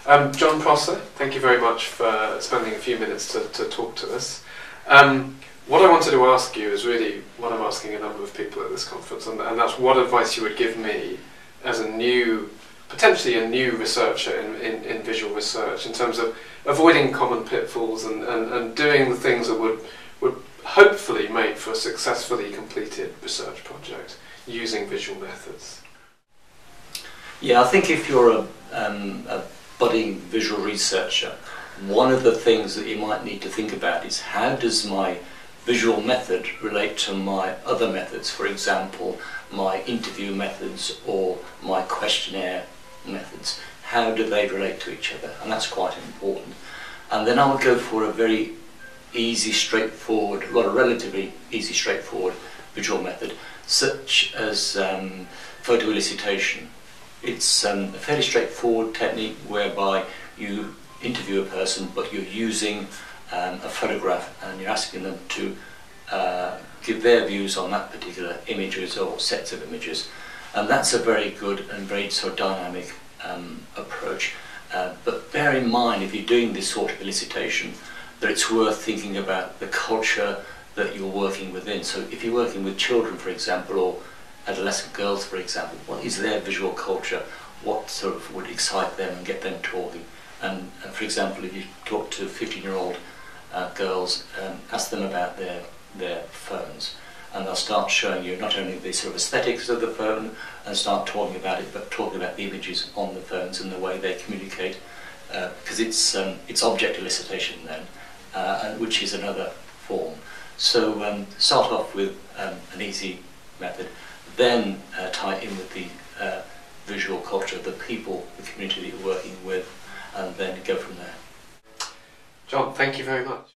Jon Prosser, thank you very much for spending a few minutes to talk to us. What I wanted to ask you is really what I'm asking a number of people at this conference, and that's what advice you would give me as potentially a new researcher in visual research, in terms of avoiding common pitfalls and doing the things that would hopefully make for a successfully completed research project using visual methods. Yeah, I think if you're a budding visual researcher, one of the things that you might need to think about is, how does my visual method relate to my other methods? For example, my interview methods or my questionnaire methods. How do they relate to each other? And that's quite important. And then I would go for a very easy, straightforward, well, a relatively easy, straightforward visual method, such as photo elicitation. It's a fairly straightforward technique whereby you interview a person, but you're using a photograph and you're asking them to give their views on that particular images or sets of images. And that's a very good and very sort of dynamic approach. But bear in mind, if you're doing this sort of elicitation, that it's worth thinking about the culture that you're working within. So if you're working with children, for example, or adolescent girls, for example, what is their visual culture? What sort of would excite them and get them talking? And for example, if you talk to 15-year-old girls, ask them about their phones, and they'll start showing you not only the sort of aesthetics of the phone and start talking about it, but talking about the images on the phones and the way they communicate, because it's object elicitation then, which is another form. So start off with an easy method, then tie it in with the visual culture of the people, the community that you're working with, and then go from there. Jon, thank you very much.